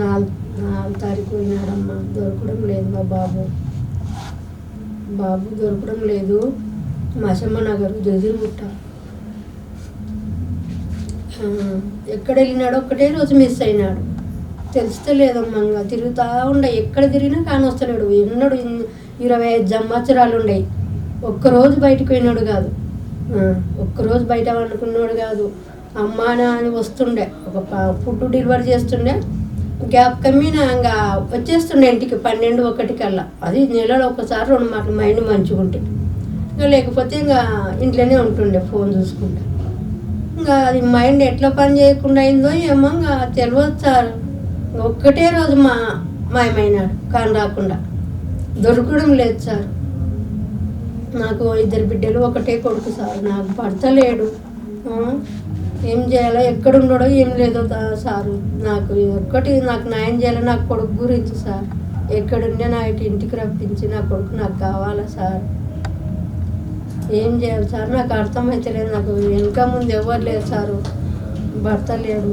నాలుగు తారీఖు పోయినాడమ్మా. దొరకడం లేదు మా బాబు దొరకడం లేదు. మాసమ్మ నగర్ జజిరుగుట్ట. ఎక్కడ వెళ్ళినాడో ఒక్కటే రోజు మిస్ అయినాడు. తెలుస్తే లేదమ్మా. ఇంకా తిరుగుతూ ఉండే, ఎక్కడ తిరిగినా కానీ వస్తలేడు. ఎన్నడు 25 సంవత్సరాలు ఉండయి. ఒక్కరోజు బయటకు పోయినాడు కాదు, ఒక్కరోజు బయట వండుకున్నాడు కాదు. అమ్మా అని వస్తుండే, ఒక ఫుడ్ డెలివరీ చేస్తుండే, గ్యాప్ కమ్మిన ఇంకా వచ్చేస్తుండే ఇంటికి 12-1 కల్లా. అది నెలలో ఒకసారి 2 మాటలు మైండ్ మంచిగా ఉంటే. ఇంకా లేకపోతే ఇంకా ఇంట్లోనే ఉంటుండే ఫోన్ చూసుకుంటా. ఇంకా అది మైండ్ ఎట్లా పని చేయకుండా అయిందో ఏమో ఇంకా తెలియదు సార్. ఒక్కటే రోజు మాయమైనాడు కాని రాకుండా. దొరకడం లేదు సార్. నాకు 2 బిడ్డలు, ఒకటే కొడుకు సార్. నాకు భర్త లేడు. ఏం చేయాలో, ఎక్కడున్నాడో ఏం లేదో సారు. నాకు న్యాయం చేయాలో నా కొడుకు గురించి సార్. ఎక్కడుండే నా ఇంటికి రప్పించి నా కొడుకు నాకు కావాలా సార్. ఏం చేయాలి సార్, నాకు అర్థమైతే లేదు. నాకు వెనక ముందు ఎవరు లేరు సారు. భర్త లేడు,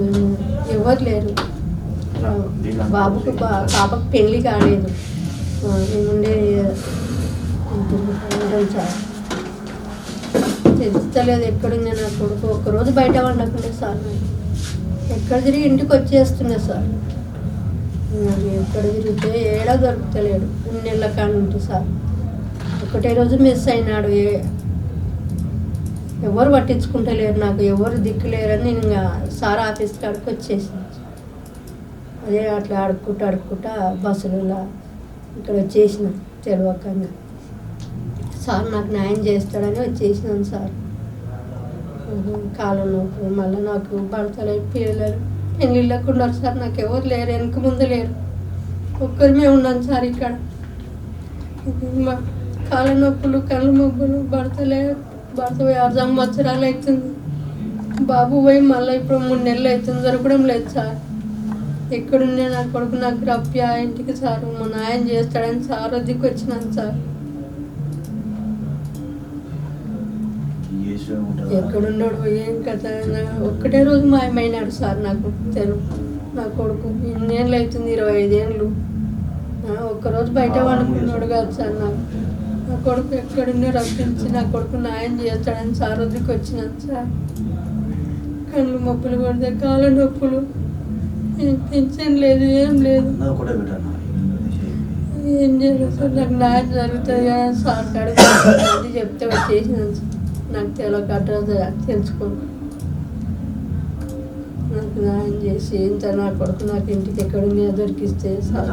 ఎవరు లేరు. పాపకు పెళ్ళి కాలేదు. మేముండే సార్. తెలుస్తలేదు ఎక్కడుంది నా కొడుకు. ఒక్కరోజు బయట వండకుండే సార్. ఎక్కడ తిరిగి ఇంటికి వచ్చేస్తుండే సార్. ఎక్కడ తిరిగితే ఏడా దొరుకుతలేడు. 2 నెలల కాడి నుండి సార్. ఒకటే రోజు మిస్ అయినాడు. ఎవరు పట్టించుకుంటలేరు, నాకు ఎవరు దిక్కులేరని నేను ఇంకా సార్ ఆఫీస్ కాడికి వచ్చేసాను. అదే అట్లా అడుక్కుంటా బస్సులలో ఇక్కడ వచ్చేసిన తెలియకంగా. సార్ నాకు న్యాయం చేస్తాడని వచ్చేసినాను సార్. కాలం నొప్పి, మళ్ళీ నాకు భర్తలు పిల్లలు పెళ్ళిళ్ళకు ఉన్నారు సార్. నాకు ఎవరు లేరు, వెనక ముందు లేరు. ఒక్కరిమే ఉన్నాను సార్ ఇక్కడ. కాళ్ళ నొప్పులు, కళ్ళు నొప్పులు. భర్త 6 సంవత్సరాలు అవుతుంది. బాబు పోయి మళ్ళీ ఇప్పుడు 3 నెలలు అవుతుంది. దొరకడం లేదు సార్. ఎక్కడుండే నా కొడుకు నాకు రప్పియా ఇంటికి సార్. మా న్యాయం చేస్తాడని సార్ వద్దకు వచ్చినాను సార్. ఎక్కడున్నాడు, ఏం కథ. ఒక్కటే రోజు మాయమైనాడు సార్. నాకు నా కొడుకు 2 ఏళ్ళు అవుతుంది, 25 ఏళ్ళు. ఒక్కరోజు బయట వండుకున్నాడు కాదు సార్. నా కొడుకు ఎక్కడున్నా రప్పించి నా కొడుకు న్యాయం చేస్తాడని సార్ వద్దకు వచ్చినాను సార్. కళ్ళు నొప్పులు పడితే, కాళ్ళ నొప్పులు, పెన్షన్ లేదు, ఏం లేదు. ఏం చేయలేదు సార్. నాకు న్యాయం జరుగుతుంది కదా సార్ కాడికి అది చెప్తే వచ్చేసినాను సార్. నాకు తెలియక తెలుసుకో, నాకు న్యాయం చేసి ఇంత నా కొడుకు నాకు ఇంటికి ఎక్కడున్నా దొరికిస్తే సార్.